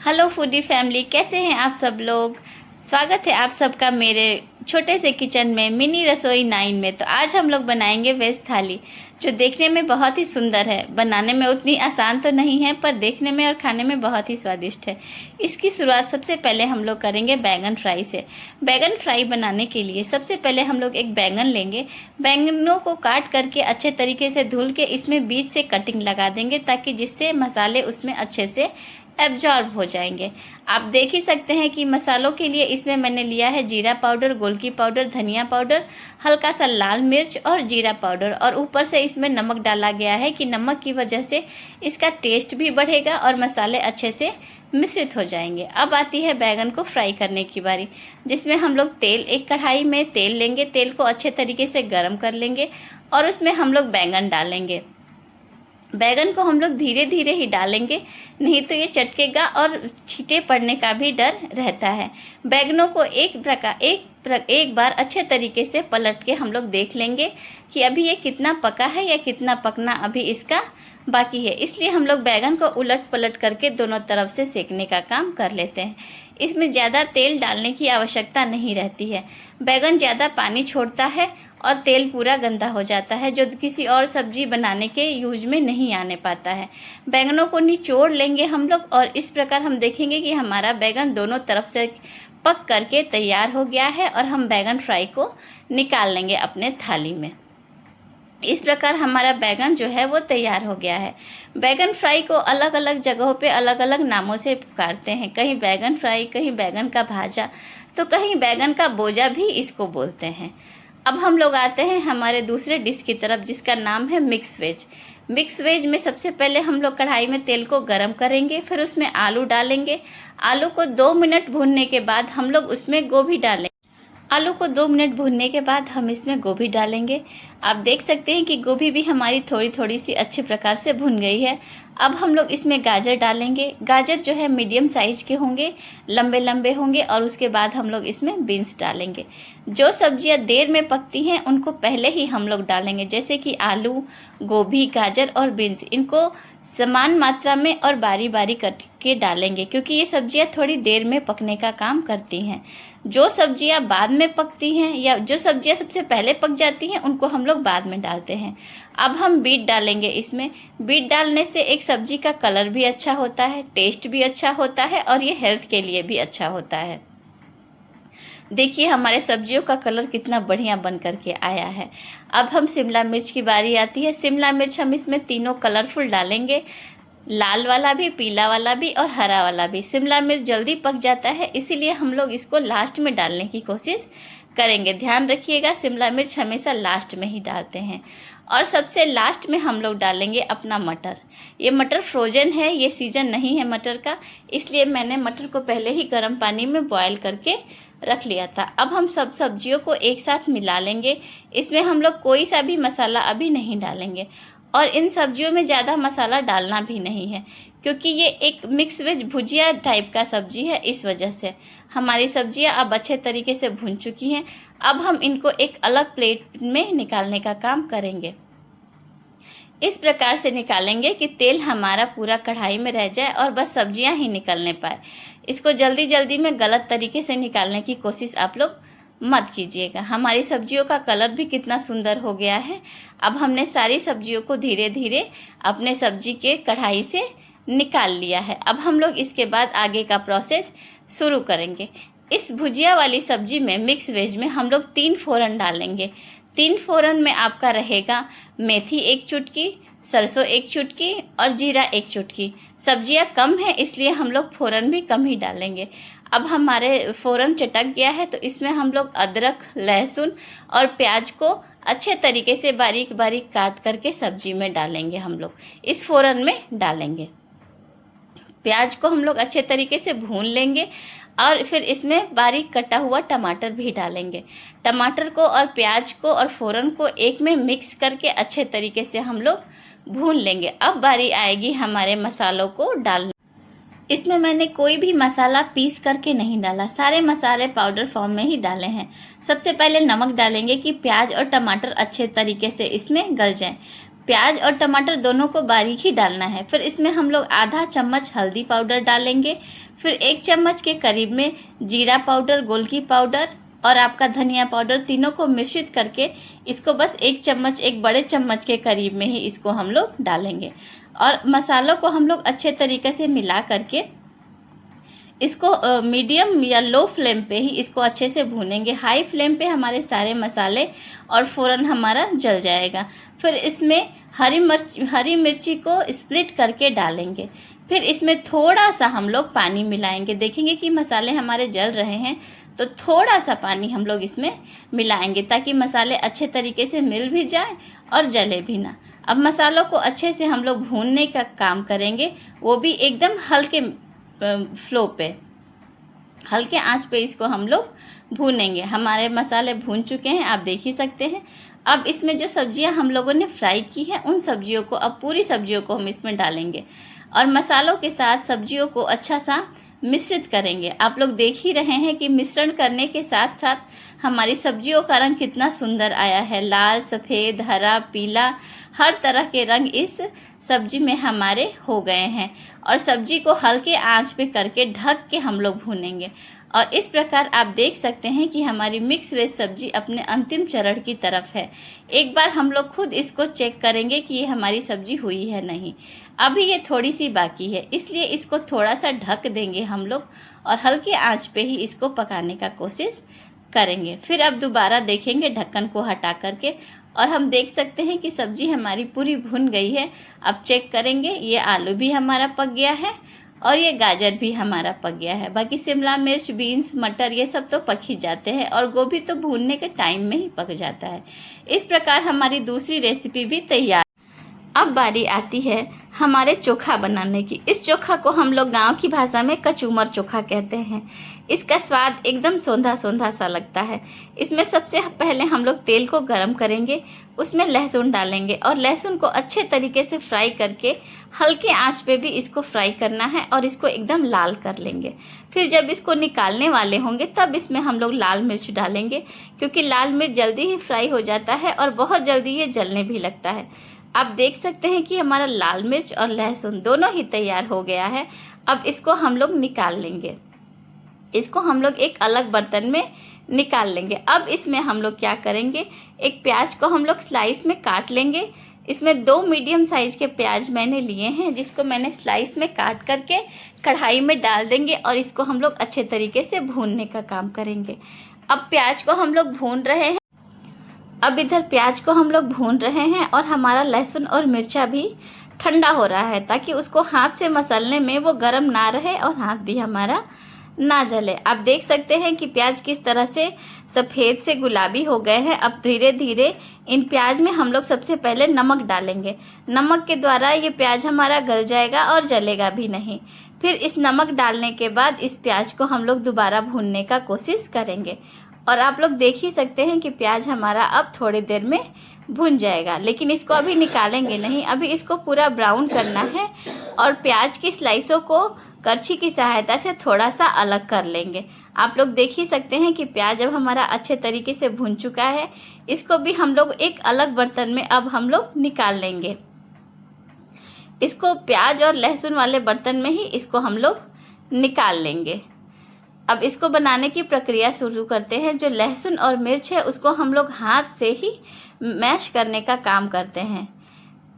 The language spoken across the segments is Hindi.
हेलो फूडी फैमिली, कैसे हैं आप सब लोग। स्वागत है आप सबका मेरे छोटे से किचन में, मिनी रसोई 9 में। तो आज हम लोग बनाएंगे वेज थाली, जो देखने में बहुत ही सुंदर है। बनाने में उतनी आसान तो नहीं है, पर देखने में और खाने में बहुत ही स्वादिष्ट है। इसकी शुरुआत सबसे पहले हम लोग करेंगे बैंगन फ्राई से। बैंगन फ्राई बनाने के लिए सबसे पहले हम लोग एक बैंगन लेंगे। बैंगनों को काट करके अच्छे तरीके से धुल के इसमें बीच से कटिंग लगा देंगे, ताकि जिससे मसाले उसमें अच्छे से एब्जॉर्ब हो जाएंगे। आप देख ही सकते हैं कि मसालों के लिए इसमें मैंने लिया है जीरा पाउडर, गोलकी पाउडर, धनिया पाउडर, हल्का सा लाल मिर्च और जीरा पाउडर, और ऊपर से इसमें नमक डाला गया है कि नमक की वजह से इसका टेस्ट भी बढ़ेगा और मसाले अच्छे से मिश्रित हो जाएंगे। अब आती है बैंगन को फ्राई करने की बारी, जिसमें हम लोग एक कढ़ाई में तेल लेंगे। तेल को अच्छे तरीके से गर्म कर लेंगे और उसमें हम लोग बैंगन डालेंगे। बैंगन को हम लोग धीरे धीरे ही डालेंगे, नहीं तो ये चटकेगा और छींटे पड़ने का भी डर रहता है। बैंगनों को एक बार अच्छे तरीके से पलट के हम लोग देख लेंगे कि अभी ये कितना पका है या कितना पकना अभी इसका बाकी है। इसलिए हम लोग बैंगन को उलट पलट करके दोनों तरफ से सेकने का काम कर लेते हैं। इसमें ज़्यादा तेल डालने की आवश्यकता नहीं रहती है। बैंगन ज़्यादा पानी छोड़ता है और तेल पूरा गंदा हो जाता है, जो किसी और सब्जी बनाने के यूज में नहीं आने पाता है। बैंगनों को निचोड़ लेंगे हम लोग, और इस प्रकार हम देखेंगे कि हमारा बैंगन दोनों तरफ से पक करके तैयार हो गया है, और हम बैंगन फ्राई को निकाल लेंगे अपने थाली में। इस प्रकार हमारा बैंगन जो है वो तैयार हो गया है। बैंगन फ्राई को अलग अलग जगहों पे अलग अलग नामों से पुकारते हैं। कहीं बैंगन फ्राई, कहीं बैंगन का भाजा, तो कहीं बैंगन का बोजा भी इसको बोलते हैं। अब हम लोग आते हैं हमारे दूसरे डिश की तरफ, जिसका नाम है मिक्स वेज। मिक्स वेज में सबसे पहले हम लोग कढ़ाई में तेल को गरम करेंगे, फिर उसमें आलू डालेंगे। आलू को 2 मिनट भूनने के बाद हम लोग उसमें गोभी डालेंगे। आलू को 2 मिनट भूनने के बाद हम इसमें गोभी डालेंगे। आप देख सकते हैं कि गोभी भी हमारी थोड़ी थोड़ी सी अच्छे प्रकार से भुन गई है। अब हम लोग इसमें गाजर डालेंगे। गाजर जो है मीडियम साइज के होंगे, लंबे लंबे होंगे, और उसके बाद हम लोग इसमें बीन्स डालेंगे। जो सब्जियां देर में पकती हैं उनको पहले ही हम लोग डालेंगे, जैसे कि आलू, गोभी, गाजर और बीन्स। इनको समान मात्रा में और बारी बारी कट के डालेंगे, क्योंकि ये सब्जियां थोड़ी देर में पकने का काम करती हैं। जो सब्जियां बाद में पकती हैं या जो सब्जियां सबसे पहले पक जाती हैं, उनको हम लोग बाद में डालते हैं। अब हम बीट डालेंगे इसमें। बीट डालने से एक सब्जी का कलर भी अच्छा होता है, टेस्ट भी अच्छा होता है, और ये हेल्थ के लिए भी अच्छा होता है। देखिए हमारे सब्जियों का कलर कितना बढ़िया बन करके आया है। अब हम शिमला मिर्च की बारी आती है। शिमला मिर्च हम इसमें तीनों कलरफुल डालेंगे, लाल वाला भी, पीला वाला भी और हरा वाला भी। शिमला मिर्च जल्दी पक जाता है, इसीलिए हम लोग इसको लास्ट में डालने की कोशिश करेंगे। ध्यान रखिएगा, शिमला मिर्च हमेशा लास्ट में ही डालते हैं। और सबसे लास्ट में हम लोग डालेंगे अपना मटर। ये मटर फ्रोजन है, ये सीजन नहीं है मटर का, इसलिए मैंने मटर को पहले ही गर्म पानी में बॉयल करके रख लिया था। अब हम सब सब्जियों को एक साथ मिला लेंगे। इसमें हम लोग कोई सा भी मसाला अभी नहीं डालेंगे, और इन सब्जियों में ज़्यादा मसाला डालना भी नहीं है, क्योंकि ये एक मिक्स वेज भुजिया टाइप का सब्जी है। इस वजह से हमारी सब्जियां अब अच्छे तरीके से भुन चुकी हैं। अब हम इनको एक अलग प्लेट में निकालने का काम करेंगे। इस प्रकार से निकालेंगे कि तेल हमारा पूरा कढ़ाई में रह जाए और बस सब्जियां ही निकलने पाए। इसको जल्दी जल्दी में गलत तरीके से निकालने की कोशिश आप लोग मत कीजिएगा। हमारी सब्जियों का कलर भी कितना सुंदर हो गया है। अब हमने सारी सब्जियों को धीरे धीरे अपने सब्जी के कढ़ाई से निकाल लिया है। अब हम लोग इसके बाद आगे का प्रोसेस शुरू करेंगे। इस भुजिया वाली सब्जी में, मिक्स वेज में, हम लोग 3 फोरन डालेंगे। 3 फोरन में आपका रहेगा मेथी 1 चुटकी, सरसों 1 चुटकी और जीरा 1 चुटकी। सब्जियां कम है, इसलिए हम लोग फोरन भी कम ही डालेंगे। अब हमारे फोरन चटक गया है, तो इसमें हम लोग अदरक, लहसुन और प्याज को अच्छे तरीके से बारीक बारीक काट करके सब्जी में डालेंगे। हम लोग इस फोरन में डालेंगे। प्याज को हम लोग अच्छे तरीके से भून लेंगे, और फिर इसमें बारीक कटा हुआ टमाटर भी डालेंगे। टमाटर को और प्याज को और फोरन को एक में मिक्स करके अच्छे तरीके से हम लोग भून लेंगे। अब बारी आएगी हमारे मसालों को डालने। इसमें मैंने कोई भी मसाला पीस करके नहीं डाला, सारे मसाले पाउडर फॉर्म में ही डाले हैं। सबसे पहले नमक डालेंगे कि प्याज और टमाटर अच्छे तरीके से इसमें गल जाएं। प्याज और टमाटर दोनों को बारीक ही डालना है। फिर इसमें हम लोग आधा चम्मच हल्दी पाउडर डालेंगे, फिर 1 चम्मच के करीब में जीरा पाउडर, गोलकी पाउडर और आपका धनिया पाउडर, तीनों को मिश्रित करके इसको बस 1 चम्मच, 1 बड़े चम्मच के करीब में ही इसको हम लोग डालेंगे। और मसालों को हम लोग अच्छे तरीके से मिला करके इसको मीडियम या लो फ्लेम पे ही इसको अच्छे से भूनेंगे। हाई फ्लेम पे हमारे सारे मसाले और फ़ौरन हमारा जल जाएगा। फिर इसमें हरी मिर्ची को स्प्लिट करके डालेंगे। फिर इसमें थोड़ा सा हम लोग पानी मिलाएंगे। देखेंगे कि मसाले हमारे जल रहे हैं तो थोड़ा सा पानी हम लोग इसमें मिलाएंगे ताकि मसाले अच्छे तरीके से मिल भी जाए और जले भी ना। अब मसालों को अच्छे से हम लोग भूनने का काम करेंगे, वो भी एकदम हल्के फ्लो पे, हल्के आंच पे इसको हम लोग भूनेंगे। हमारे मसाले भून चुके हैं, आप देख ही सकते हैं। अब इसमें जो सब्जियां हम लोगों ने फ्राई की हैं उन सब्जियों को, अब पूरी सब्जियों को हम इसमें डालेंगे और मसालों के साथ सब्जियों को अच्छा सा मिश्रित करेंगे। आप लोग देख ही रहे हैं कि मिश्रण करने के साथ साथ हमारी सब्जियों का रंग कितना सुंदर आया है। लाल, सफ़ेद, हरा, पीला, हर तरह के रंग इस सब्जी में हमारे हो गए हैं। और सब्जी को हल्के आंच पे करके ढक के हम लोग भूनेंगे। और इस प्रकार आप देख सकते हैं कि हमारी मिक्स वेज सब्जी अपने अंतिम चरण की तरफ है। एक बार हम लोग खुद इसको चेक करेंगे कि ये हमारी सब्जी हुई है नहीं। अभी ये थोड़ी सी बाकी है, इसलिए इसको थोड़ा सा ढक देंगे हम लोग और हल्के आंच पे ही इसको पकाने का कोशिश करेंगे। फिर अब दोबारा देखेंगे ढक्कन को हटा करके और हम देख सकते हैं कि सब्जी हमारी पूरी भुन गई है। अब चेक करेंगे, ये आलू भी हमारा पक गया है और ये गाजर भी हमारा पक गया है। बाकी शिमला मिर्च, बीन्स, मटर ये सब तो पक ही जाते हैं और गोभी तो भूनने के टाइम में ही पक जाता है। इस प्रकार हमारी दूसरी रेसिपी भी तैयार। अब बारी आती है हमारे चोखा बनाने की। इस चोखा को हम लोग गांव की भाषा में कचूमर चोखा कहते हैं। इसका स्वाद एकदम सौंधा सौंधा सा लगता है। इसमें सबसे पहले हम लोग तेल को गरम करेंगे, उसमें लहसुन डालेंगे और लहसुन को अच्छे तरीके से फ्राई करके हल्के आंच पे भी इसको फ्राई करना है और इसको एकदम लाल कर लेंगे। फिर जब इसको निकालने वाले होंगे तब इसमें हम लोग लाल मिर्च डालेंगे, क्योंकि लाल मिर्च जल्दी ही फ्राई हो जाता है और बहुत जल्दी ये जलने भी लगता है। आप देख सकते हैं कि हमारा लाल मिर्च और लहसुन दोनों ही तैयार हो गया है। अब इसको हम लोग निकाल लेंगे। इसको हम लोग एक अलग बर्तन में निकाल लेंगे। अब इसमें हम लोग क्या करेंगे, एक प्याज को हम लोग स्लाइस में काट लेंगे। इसमें 2 मीडियम साइज के प्याज मैंने लिए हैं, जिसको मैंने स्लाइस में काट करके कढ़ाई में डाल देंगे और इसको हम लोग अच्छे तरीके से भूनने का काम करेंगे। अब प्याज को हम लोग भून रहे हैं। अब इधर प्याज को हम लोग भून रहे हैं और हमारा लहसुन और मिर्चा भी ठंडा हो रहा है, ताकि उसको हाथ से मसलने में वो गर्म ना रहे और हाथ भी हमारा ना जले। आप देख सकते हैं कि प्याज किस तरह से सफ़ेद से गुलाबी हो गए हैं। अब धीरे धीरे इन प्याज में हम लोग सबसे पहले नमक डालेंगे। नमक के द्वारा ये प्याज हमारा गल जाएगा और जलेगा भी नहीं। फिर इस नमक डालने के बाद इस प्याज को हम लोग दोबारा भूनने का कोशिश करेंगे। और आप लोग देख ही सकते हैं कि प्याज हमारा अब थोड़ी देर में भुन जाएगा, लेकिन इसको अभी निकालेंगे नहीं। अभी इसको पूरा ब्राउन करना है और प्याज की स्लाइसों को करछी की सहायता से थोड़ा सा अलग कर लेंगे। आप लोग देख ही सकते हैं कि प्याज अब हमारा अच्छे तरीके से भुन चुका है। इसको भी हम लोग एक अलग बर्तन में अब हम लोग निकाल लेंगे। इसको प्याज और लहसुन वाले बर्तन में ही इसको हम लोग निकाल लेंगे। अब इसको बनाने की प्रक्रिया शुरू करते हैं। जो लहसुन और मिर्च है उसको हम लोग हाथ से ही मैश करने का काम करते हैं।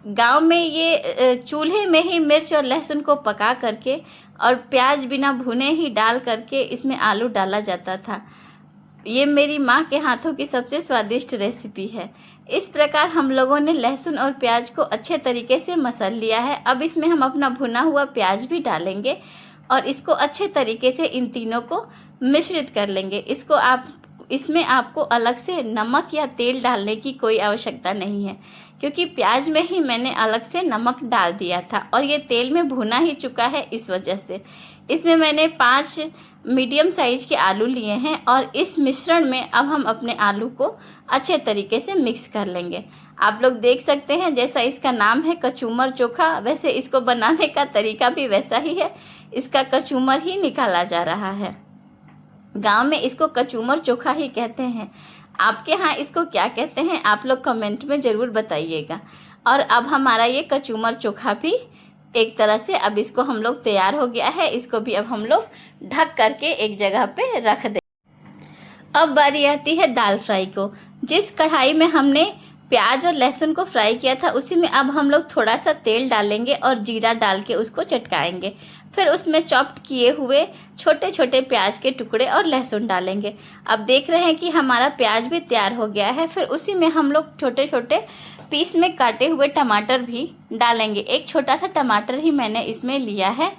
गांव में ये चूल्हे में ही मिर्च और लहसुन को पका करके और प्याज बिना भुने ही डाल करके इसमें आलू डाला जाता था। ये मेरी माँ के हाथों की सबसे स्वादिष्ट रेसिपी है। इस प्रकार हम लोगों ने लहसुन और प्याज को अच्छे तरीके से मसल लिया है। अब इसमें हम अपना भुना हुआ प्याज भी डालेंगे और इसको अच्छे तरीके से इन तीनों को मिश्रित कर लेंगे। इसमें आपको अलग से नमक या तेल डालने की कोई आवश्यकता नहीं है, क्योंकि प्याज में ही मैंने अलग से नमक डाल दिया था और ये तेल में भुना ही चुका है। इस वजह से इसमें मैंने 5 मीडियम साइज के आलू लिए हैं और इस मिश्रण में अब हम अपने आलू को अच्छे तरीके से मिक्स कर लेंगे। आप लोग देख सकते हैं जैसा इसका नाम है कचूमर चोखा, वैसे इसको बनाने का तरीका भी वैसा ही है। इसका कचूमर ही निकाला जा रहा है। गांव में इसको कचूमर चोखा ही कहते हैं। आपके यहाँ इसको क्या कहते हैं आप लोग कमेंट में ज़रूर बताइएगा। और अब हमारा ये कचूमर चोखा भी एक तरह से अब इसको हम लोग तैयार हो गया है। इसको भी अब हम लोग ढक करके एक जगह पे रख दें। अब बारी आती है दाल फ्राई को। जिस कढ़ाई में हमने प्याज और लहसुन को फ्राई किया था उसी में अब हम लोग थोड़ा सा तेल डालेंगे और जीरा डाल के उसको चटकाएंगे। फिर उसमें चॉप्ड किए हुए छोटे छोटे प्याज के टुकड़े और लहसुन डालेंगे। अब देख रहे हैं कि हमारा प्याज भी तैयार हो गया है। फिर उसी में हम लोग छोटे छोटे पीस में काटे हुए टमाटर भी डालेंगे। एक छोटा सा टमाटर ही मैंने इसमें लिया है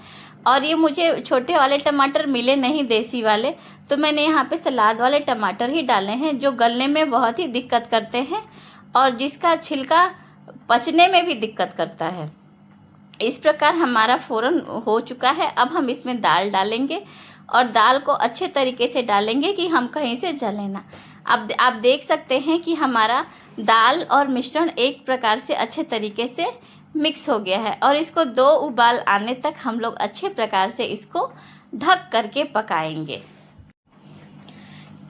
और ये मुझे छोटे वाले टमाटर मिले नहीं देसी वाले, तो मैंने यहाँ पे सलाद वाले टमाटर ही डाले हैं जो गलने में बहुत ही दिक्कत करते हैं और जिसका छिलका पचने में भी दिक्कत करता है। इस प्रकार हमारा फ़ौरन हो चुका है। अब हम इसमें दाल डालेंगे और दाल को अच्छे तरीके से डालेंगे कि हम कहीं से जले ना। अब आप देख सकते हैं कि हमारा दाल और मिश्रण एक प्रकार से अच्छे तरीके से मिक्स हो गया है और इसको 2 उबाल आने तक हम लोग अच्छे प्रकार से इसको ढक करके पकाएंगे।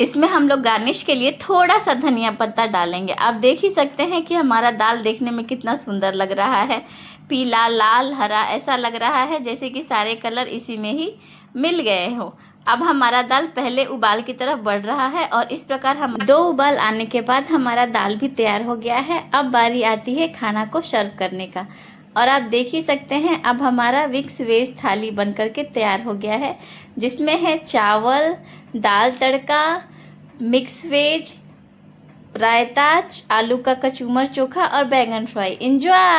इसमें हम लोग गार्निश के लिए थोड़ा सा धनिया पत्ता डालेंगे। आप देख ही सकते हैं कि हमारा दाल देखने में कितना सुंदर लग रहा है। पीला, लाल, हरा ऐसा लग रहा है जैसे कि सारे कलर इसी में ही मिल गए हो। अब हमारा दाल पहले उबाल की तरफ बढ़ रहा है और इस प्रकार हम 2 उबाल आने के बाद हमारा दाल भी तैयार हो गया है। अब बारी आती है खाना को सर्व करने का और आप देख ही सकते हैं अब हमारा मिक्स वेज थाली बन करके तैयार हो गया है, जिसमें है चावल, दाल तड़का, मिक्स वेज, रायता, आलू का कचूमर चोखा और बैंगन फ्राई। एंजॉय।